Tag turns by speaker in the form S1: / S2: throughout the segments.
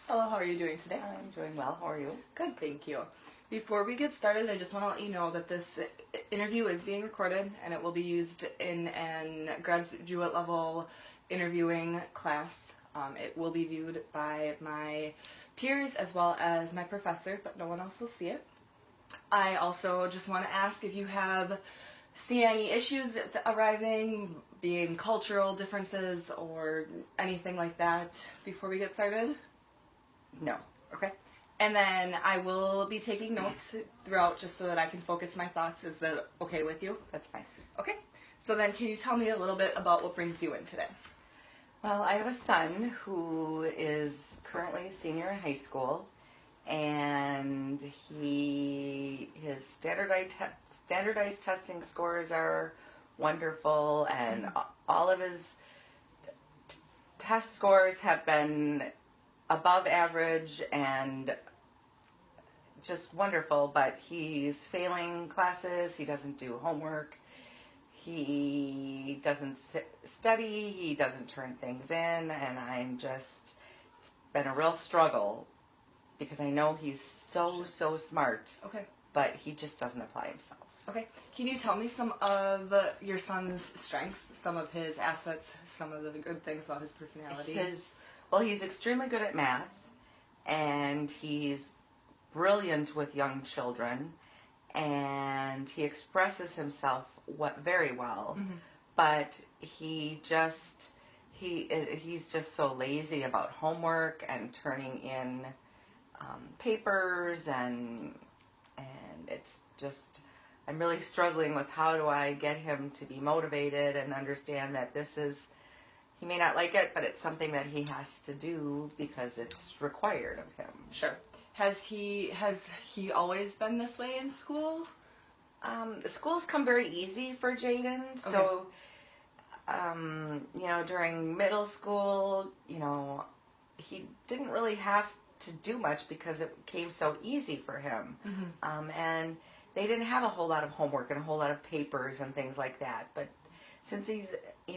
S1: Hello, how are you doing today?
S2: I'm doing well. How are you?
S1: Good, thank you. Before we get started, I just want to let you know that this interview is being recorded and it will be used in an graduate level interviewing class. It will be viewed by my peers as well as my professor, but no one else will see it. I also just want to ask if you see any issues arising, being cultural differences or anything like that before we get started.
S2: No.
S1: Okay. And then I will be taking notes throughout just so that I can focus my thoughts. Is that okay with you?
S2: That's fine.
S1: Okay. So then can you tell me a little bit about what brings you in today?
S2: Well, I have a son who is currently a senior in high school, and his standardized testing scores are wonderful, and all of his test scores have been above average and just wonderful, but he's failing classes. He doesn't do homework. He doesn't study. He doesn't turn things in, and it's been a real struggle because I know he's so smart,
S1: Okay.
S2: but he just doesn't apply himself.
S1: Okay. Can you tell me some of your son's strengths, some of his assets, some of the good things about his personality?
S2: He's extremely good at math, and he's brilliant with young children, and he expresses himself very well.
S1: Mm-hmm.
S2: But he's just so lazy about homework and turning in papers, and it's just, I'm really struggling with how do I get him to be motivated and understand that he may not like it, but it's something that he has to do because it's required of him.
S1: Sure. Has he always been this way in school?
S2: The schools come very easy for Jaden. Okay. So, during middle school, he didn't really have to do much because it came so easy for him.
S1: Mm-hmm.
S2: And they didn't have a whole lot of homework and a whole lot of papers and things like that. But since he's,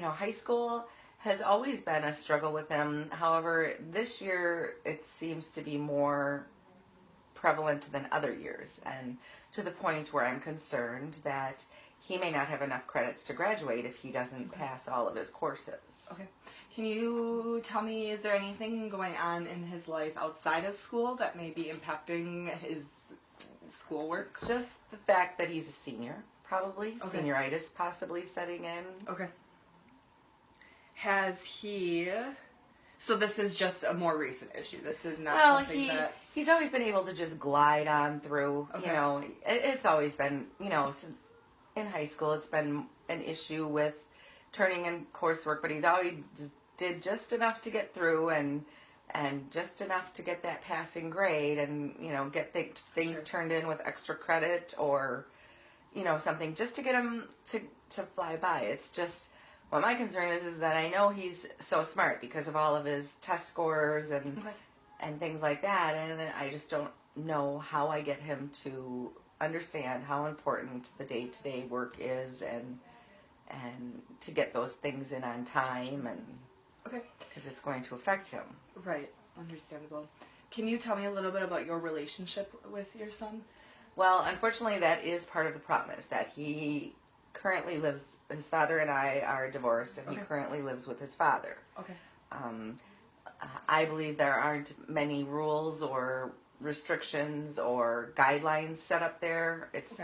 S2: high school has always been a struggle with him. However, this year it seems to be more prevalent than other years, and to the point where I'm concerned that he may not have enough credits to graduate if he doesn't pass all of his courses.
S1: Okay. Can you tell me, is there anything going on in his life outside of school that may be impacting his schoolwork?
S2: Just the fact that he's a senior, probably.
S1: Okay.
S2: Senioritis possibly setting in.
S1: Okay. So this is just a more recent issue. This is not something
S2: he's always been able to just glide on through.
S1: Okay.
S2: It's always been, since in high school, it's been an issue with turning in coursework, but he's always did just enough to get through and just enough to get that passing grade and, get things
S1: Sure.
S2: turned in with extra credit or, something just to get him to fly by. It's just, what my concern is that I know he's so smart because of all of his test scores and things like that, and I just don't know how I get him to understand how important the day-to-day work is and to get those things in on time, and because it's going to affect him.
S1: Right, understandable. Can you tell me a little bit about your relationship with your son?
S2: Well, unfortunately, that is part of the problem, is that he currently his father and I are divorced, and he currently lives with his father.
S1: Okay.
S2: I believe there aren't many rules or restrictions or guidelines set up there. It's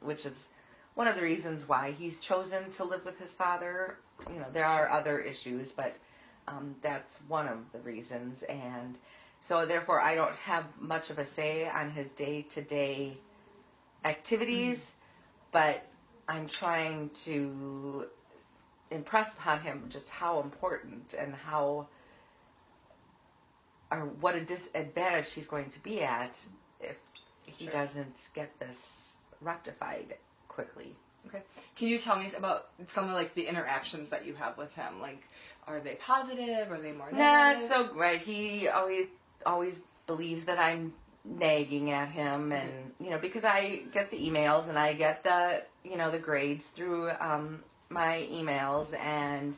S2: which is one of the reasons why he's chosen to live with his father. There are other issues, but that's one of the reasons, and so therefore I don't have much of a say on his day-to-day activities, but I'm trying to impress upon him just how important and what a disadvantage he's going to be at if he doesn't get this rectified quickly.
S1: Okay. Can you tell me about some of the interactions that you have with him? Are they positive? Are they more negative?
S2: Not so great. He always believes that I'm nagging at him, and because I get the emails and I get the the grades through my emails, and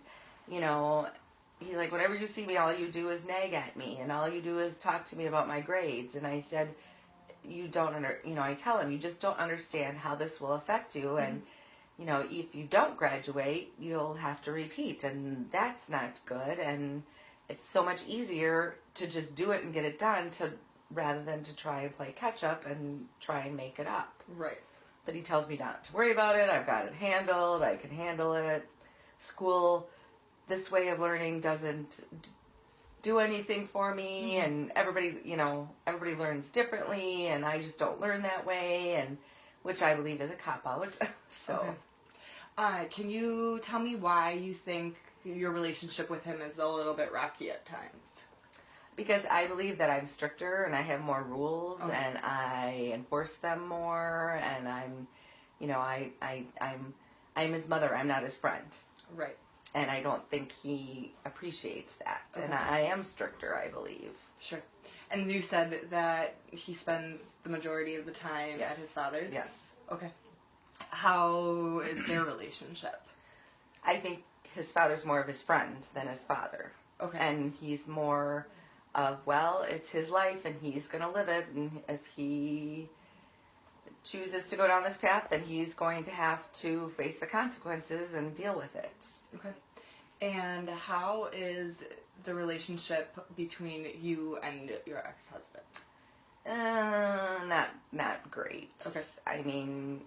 S2: he's like, whenever you see me, all you do is nag at me, and all you do is talk to me about my grades. And I said, you don't I tell him, you just don't understand how this will affect you, and if you don't graduate, you'll have to repeat, and that's not good. And it's so much easier to just do it and get it done rather than to try and play catch up and try and make it up.
S1: Right.
S2: But he tells me not to worry about it. I've got it handled. I can handle it. School, this way of learning doesn't do anything for me, and everybody learns differently, and I just don't learn that way, and which I believe is a cop-out. So,
S1: can you tell me why you think your relationship with him is a little bit rocky at times?
S2: Because I believe that I'm stricter and I have more rules, and I enforce them more, and I'm his mother. I'm not his friend.
S1: Right.
S2: And I don't think he appreciates that. And I am stricter, I believe.
S1: Sure. And you said that he spends the majority of the time at his father's?
S2: Yes.
S1: Okay. How is their relationship?
S2: I think his father's more of his friend than his father.
S1: Okay.
S2: And he's more of, well, it's his life and he's going to live it. And if he chooses to go down this path, then he's going to have to face the consequences and deal with it.
S1: Okay. And how is the relationship between you and your ex-husband?
S2: Not great.
S1: Okay.
S2: I mean,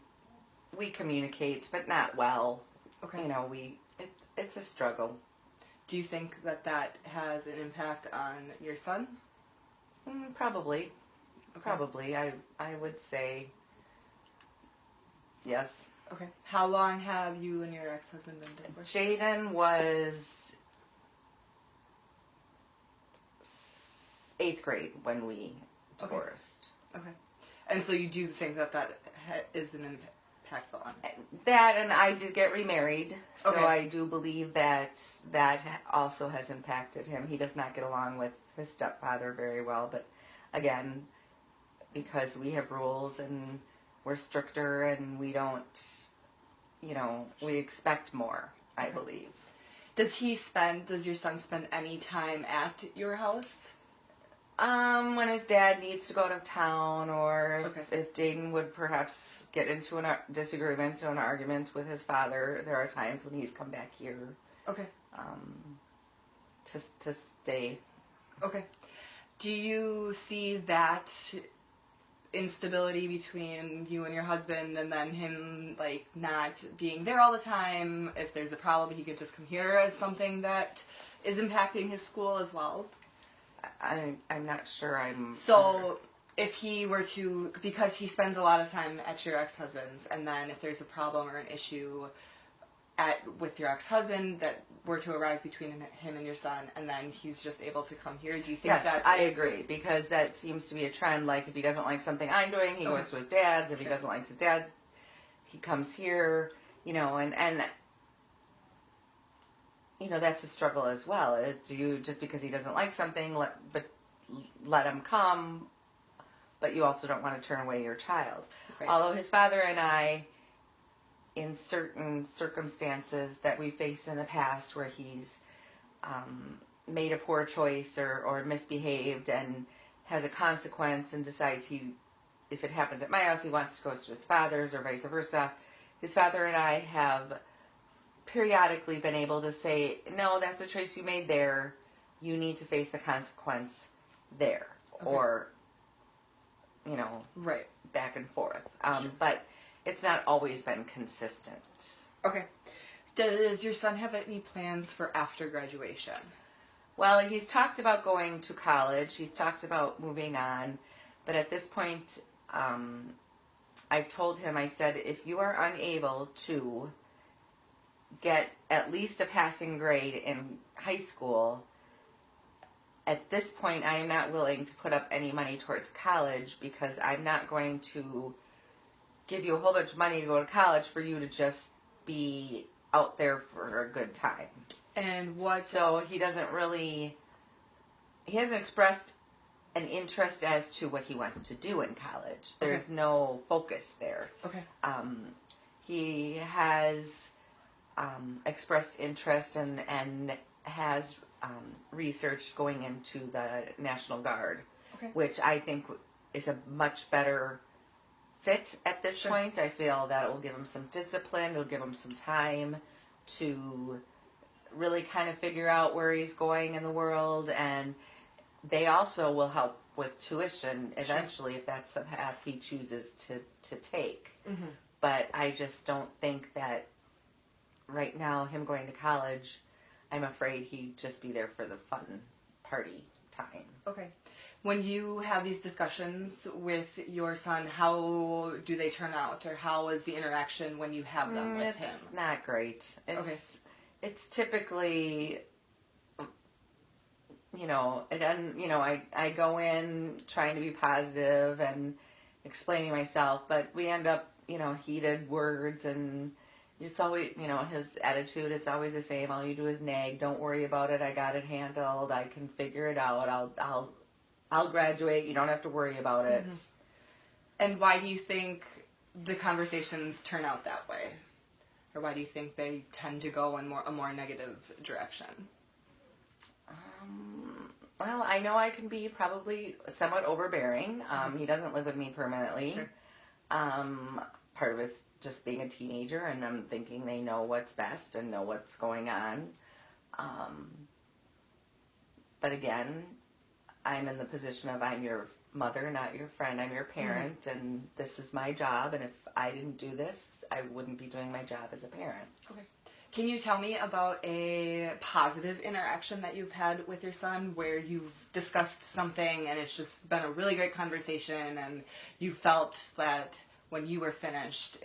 S2: we communicate, but not well.
S1: Okay.
S2: It's a struggle.
S1: Do you think that has an impact on your son?
S2: Probably.
S1: Okay.
S2: Probably. I would say yes.
S1: Okay. How long have you and your ex-husband been divorced?
S2: Jaden was 8th grade when we divorced.
S1: Okay. And so you do think that is an impactful on it?
S2: That, and I did get remarried, so
S1: Okay.
S2: I do believe that also has impacted him. He does not get along with his stepfather very well, but again, because we have rules and we're stricter and we don't, we expect more, I believe.
S1: Does your son spend any time at your house?
S2: When his dad needs to go out of town, or if Jaden would perhaps get into a disagreement or an argument with his father, there are times when he's come back here.
S1: Okay.
S2: To stay.
S1: Okay. Do you see that instability between you and your husband, and then him not being there all the time? If there's a problem, he could just come here, as something that is impacting his school as well?
S2: I'm not sure
S1: So if he were to, because he spends a lot of time at your ex-husband's, and then if there's a problem or an issue with your ex-husband that were to arise between him and your son, and then he's just able to come here, do you think
S2: yes, I agree, because that seems to be a trend. Like, if he doesn't like something I'm doing, he goes to his dad's. If he doesn't like his dad's, he comes here, and that's a struggle as well. Is, do you, just because he doesn't like something, let him come, but you also don't want to turn away your child. Right. Although his father and I, in certain circumstances that we faced in the past where he's made a poor choice or misbehaved and has a consequence and decides if it happens at my house, he wants to go to his father's or vice versa, his father and I have periodically been able to say, no, that's a choice you made there. You need to face the consequence there. Or,
S1: right,
S2: back and forth. But it's not always been consistent.
S1: Okay. Does your son have any plans for after graduation?
S2: Well, he's talked about going to college. He's talked about moving on. But at this point, I've told him, I said, if you are unable to get at least a passing grade in high school, at this point I am not willing to put up any money towards college, because I'm not going to give you a whole bunch of money to go to college for you to just be out there for a good time.
S1: And what?
S2: So he hasn't expressed an interest as to what he wants to do in college. There's no focus there.
S1: Okay.
S2: He has expressed interest and has researched going into the National Guard,
S1: Okay.
S2: which I think is a much better fit at this
S1: Sure.
S2: point. I feel that it will give him some discipline. It'll give him some time to really kind of figure out where he's going in the world, and they also will help with tuition eventually if that's the path he chooses to take.
S1: Mm-hmm.
S2: But I just don't think that right now, him going to college, I'm afraid he'd just be there for the fun party time.
S1: Okay. When you have these discussions with your son, how do they turn out, or how is the interaction when you have them with him?
S2: It's not great. It's typically, I go in trying to be positive and explaining myself, but we end up, heated words, and it's always, his attitude, it's always the same. All you do is nag. Don't worry about it. I got it handled. I can figure it out. I'll graduate. You don't have to worry about it.
S1: Mm-hmm. And why do you think the conversations turn out that way? Or why do you think they tend to go in a more negative direction?
S2: Well, I know I can be probably somewhat overbearing. He doesn't live with me permanently.
S1: Sure.
S2: Part of it's just being a teenager and them thinking they know what's best and know what's going on. But again, I'm in the position of I'm your mother, not your friend. I'm your parent, and this is my job. And if I didn't do this, I wouldn't be doing my job as a parent.
S1: Okay. Can you tell me about a positive interaction that you've had with your son where you've discussed something and it's just been a really great conversation and you felt that when you were finished,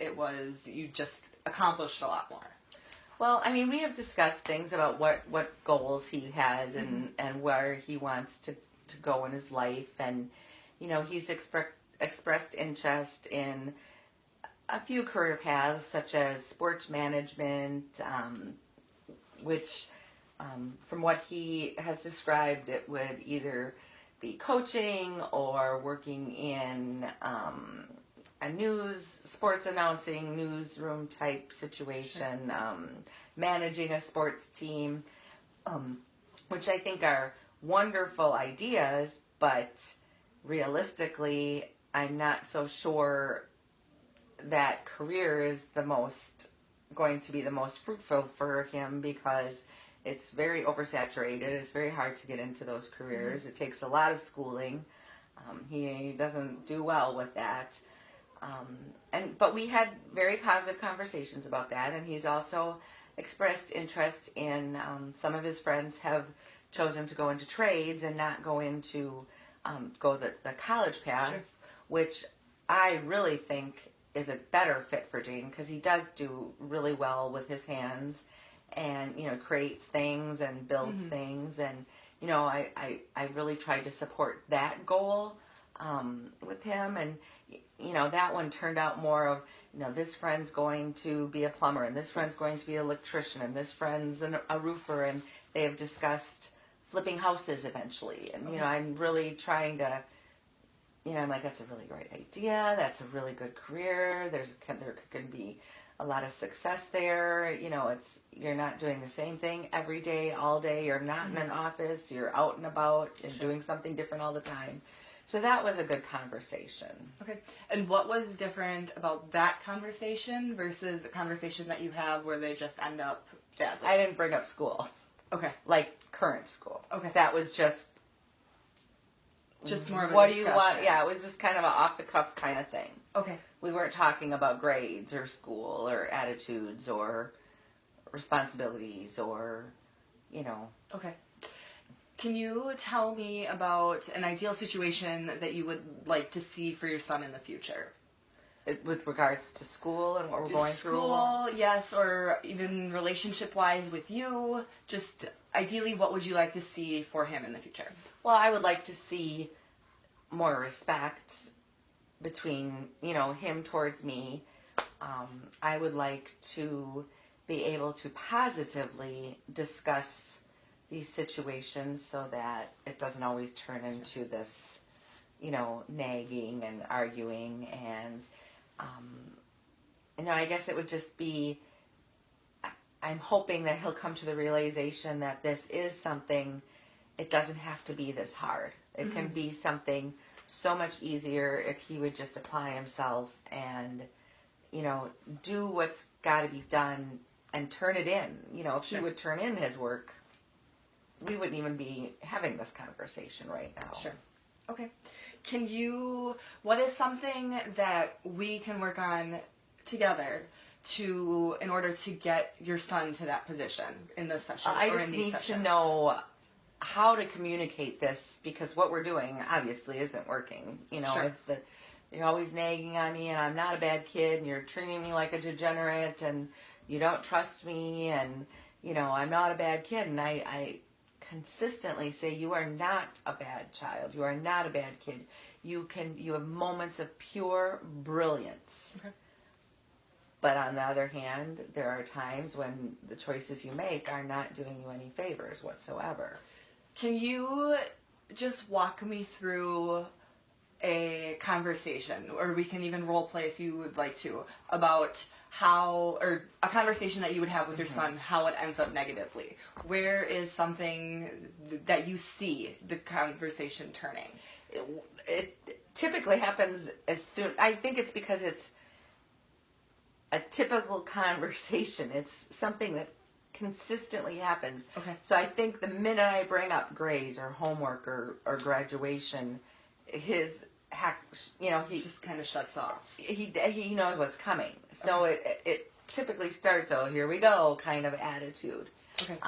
S1: you just accomplished a lot more?
S2: Well, I mean, we have discussed things about what goals he has and where he wants to go in his life. And, he's expressed interest in a few career paths, such as sports management, which, from what he has described, it would either be coaching or working in a sports announcing, newsroom type situation, managing a sports team, which I think are wonderful ideas, but realistically, I'm not so sure that career is going to be the most fruitful for him, because it's very oversaturated. It's very hard to get into those careers. It takes a lot of schooling. He doesn't do well with that. But we had very positive conversations about that, and he's also expressed interest in some of his friends have chosen to go into trades and not go into the college path,
S1: Sure.
S2: which I really think is a better fit for Jaden, because he does do really well with his hands and creates things and builds things, and I really tried to support that goal with him, and that one turned out more of this friend's going to be a plumber, and this friend's going to be an electrician, and this friend's a roofer, and they have discussed flipping houses eventually. And I'm really trying to, I'm like, that's a really great idea, that's a really good career, there can be a lot of success there. You're not doing the same thing every day, all day. You're not in an office, you're out and about and doing something different all the time. So that was a good conversation.
S1: Okay. And what was different about that conversation versus the conversation that you have where they just end up badly?
S2: I didn't bring up school.
S1: Okay.
S2: Like current school.
S1: Okay.
S2: That was just
S1: more of a
S2: what
S1: discussion.
S2: do you want? Yeah, it was just kind of an off the cuff kind of thing.
S1: Okay.
S2: We weren't talking about grades or school or attitudes or responsibilities or,
S1: Okay. Can you tell me about an ideal situation that you would like to see for your son in the future?
S2: With regards to school and what we're going through?
S1: School, yes, or even relationship-wise with you. Just ideally, what would you like to see for him in the future?
S2: Well, I would like to see more respect between, him towards me. I would like to be able to positively discuss these situations so that it doesn't always turn into this, nagging and arguing. And, I guess it would just be, I'm hoping that he'll come to the realization that this is something, it doesn't have to be this hard. It can be something so much easier if he would just apply himself and, you know, do what's got to be done and turn it in. You know, if he would turn in his work, we wouldn't even be having this conversation right now.
S1: Sure. Okay. What is something that we can work on together in order to get your son to that position in this session?
S2: I just need to know how to communicate this, because what we're doing obviously isn't working. You know, it's you're always nagging on me and I'm not a bad kid and you're treating me like a degenerate and you don't trust me and, you know, I'm not a bad kid. And I consistently say, you are not a bad child. You are not a bad kid. You have moments of pure brilliance.
S1: Okay.
S2: But on the other hand, there are times when the choices you make are not doing you any favors whatsoever.
S1: Can you just walk me through a conversation, or we can even role play if you would like to, about or a conversation that you would have with your son, how it ends up negatively? Where is something that you see the conversation turning?
S2: It typically happens as soon, I think it's because it's a typical conversation. It's something that consistently happens.
S1: Okay.
S2: So I think the minute I bring up grades or homework or graduation, he
S1: just kind of shuts off.
S2: He knows what's coming. So it typically starts, oh, here we go, kind of attitude.
S1: Okay.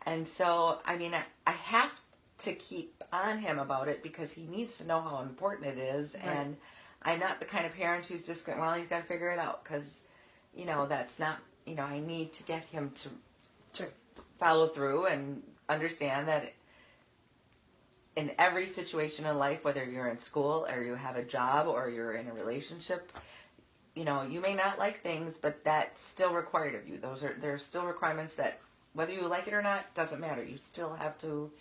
S2: And so, I mean, I have to keep on him about it because he needs to know how important it is.
S1: Right.
S2: And I'm not the kind of parent who's just going, well, he's got to figure it out, because, you know, that's not, you know, I need to get him to follow through and understand that in every situation in life, whether you're in school or you have a job or you're in a relationship, you know, you may not like things, but that's still required of you. There's still requirements that whether you like it or not, doesn't matter. You still have to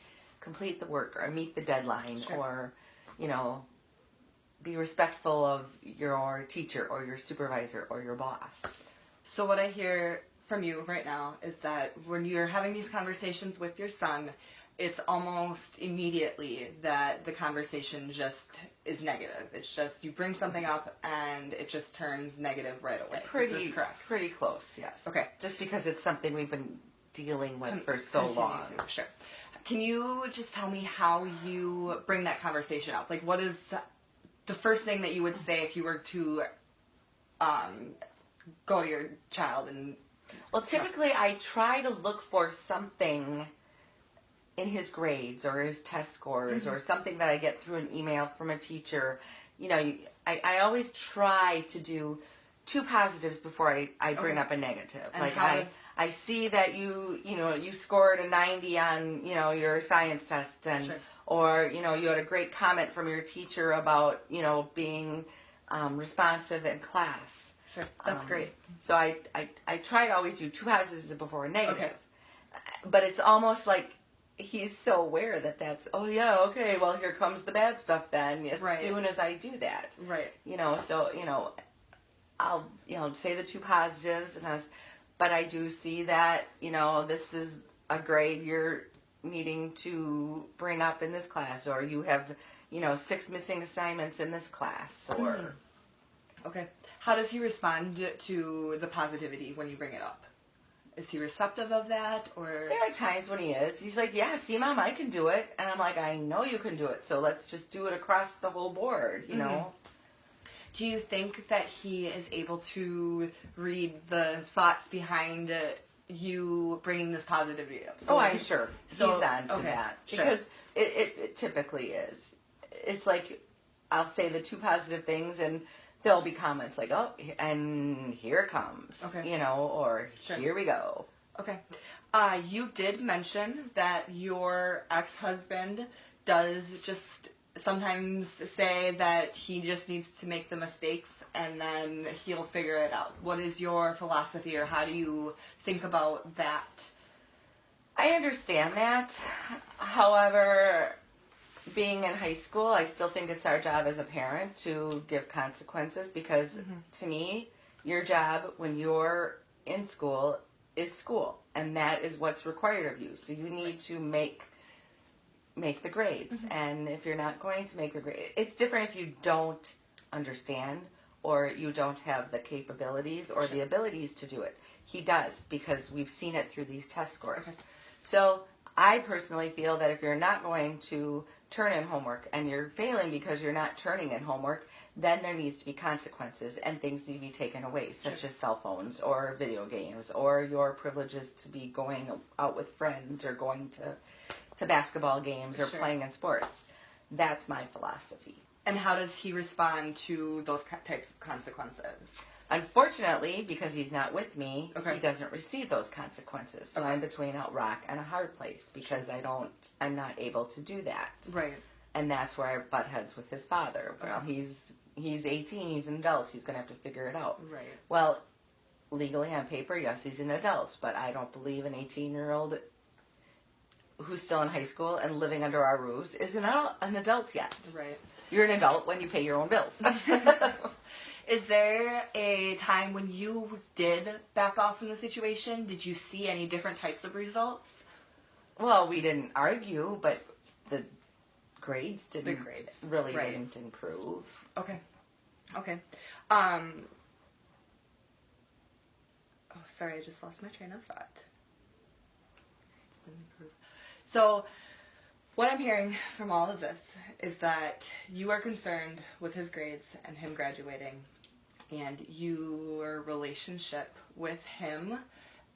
S2: complete the work or meet the deadline or, you know, be respectful of your teacher or your supervisor or your boss.
S1: So what I hear from you right now is that when you're having these conversations with your son, it's almost immediately that the conversation just is negative. It's just, you bring something up and it just turns negative right away. Is this correct?
S2: Pretty close, yes.
S1: Okay.
S2: Just because it's something we've been dealing with for so long.
S1: Sure. Can you just tell me how you bring that conversation up? Like, what is the first thing that you would say if you were to go to your child and...
S2: Well, typically I try to look for something in his grades or his test scores or something that I get through an email from a teacher. You know, I always try to do two positives before I bring up a negative.
S1: And
S2: like
S1: how
S2: I see that you scored a 90 on, you know, your science test, and or, you know, you had a great comment from your teacher about, you know, being responsive in class.
S1: Sure, that's great.
S2: So I try to always do two positives before a negative.
S1: Okay.
S2: But it's almost like he's so aware that that's, oh yeah, okay, well, here comes the bad stuff then, as soon as I do that.
S1: Right.
S2: You know, so, you know, I'll, you know, say the two positives, but I do see that, you know, this is a grade you're needing to bring up in this class, or you have, you know, 6 missing assignments in this class, or...
S1: Okay. How does he respond to the positivity when you bring it up? Is he receptive of that, or?
S2: There are times when he is. He's like, yeah, see, Mom, I can do it. And I'm like, I know you can do it, so let's just do it across the whole board, you know?
S1: Do you think that he is able to read the thoughts behind you bringing this positivity up?
S2: So I'm sure he's on to that. Because it typically is. It's like, I'll say the two positive things, and there'll be comments like, oh, and here it comes, you know, or here we go.
S1: Okay. You did mention that your ex-husband does just sometimes say that he just needs to make the mistakes and then he'll figure it out. What is your philosophy, or how do you think about that?
S2: I understand that. However, being in high school, I still think it's our job as a parent to give consequences, because to me, your job when you're in school is school, and that is what's required of you. So you need to make the grades. And if you're not going to make the grade, it's different if you don't understand or you don't have the capabilities or the abilities to do it. He does, because we've seen it through these test scores.
S1: Okay.
S2: So I personally feel that if you're not going to turn in homework and you're failing because you're not turning in homework, then there needs to be consequences and things need to be taken away, such as cell phones or video games or your privileges to be going out with friends or going to basketball games or playing in sports. That's my philosophy.
S1: And how does he respond to those types of consequences?
S2: Unfortunately, because he's not with me,
S1: Okay.
S2: he doesn't receive those consequences. So I'm between a rock and a hard place because I'm not able to do that.
S1: Right.
S2: And that's where I butt heads with his father. Well, he's 18, he's an adult, he's going to have to figure it out.
S1: Right.
S2: Well, legally on paper, yes, he's an adult, but I don't believe an 18-year-old who's still in high school and living under our roofs is an adult yet.
S1: Right.
S2: You're an adult when you pay your own bills.
S1: Is there a time when you did back off from the situation? Did you see any different types of results?
S2: Well, we didn't argue, but the grades didn't really
S1: right.
S2: didn't improve.
S1: Okay. Oh, sorry, I just lost my train of thought. Grades didn't improve. So, what I'm hearing from all of this is that you are concerned with his grades and him graduating, and your relationship with him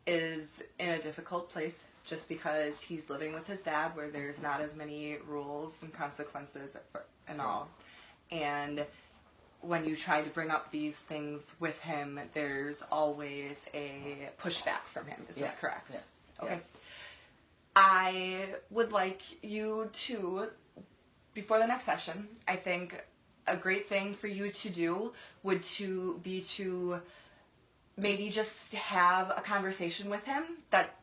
S1: is in a difficult place just because he's living with his dad where there's not as many rules and consequences and all. And when you try to bring up these things with him, there's always a pushback from him. Is this correct?
S2: Yes.
S1: Okay.
S2: Yes.
S1: I would like you to, before the next session, I think a great thing for you to do would be to maybe just have a conversation with him that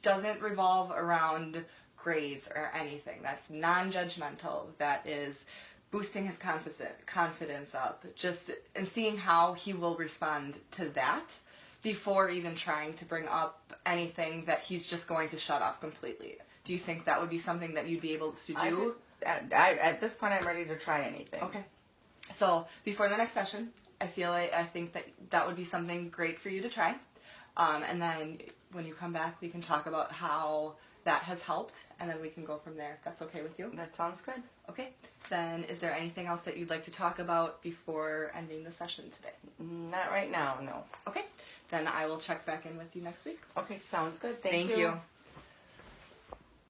S1: doesn't revolve around grades or anything. That's non-judgmental. That is boosting his confidence up. Just and seeing how he will respond to that before even trying to bring up anything that he's just going to shut off completely. Do you think that would be something that you'd be able to do?
S2: At this point, I'm ready to try anything.
S1: Okay. So before the next session, I think that would be something great for you to try. And then when you come back, we can talk about how that has helped, and then we can go from there, if that's okay with you.
S2: That sounds good.
S1: Okay. Then is there anything else that you'd like to talk about before ending the session today?
S2: Not right now, no.
S1: Okay. Then I will check back in with you next week.
S2: Okay, sounds good.
S1: Thank you.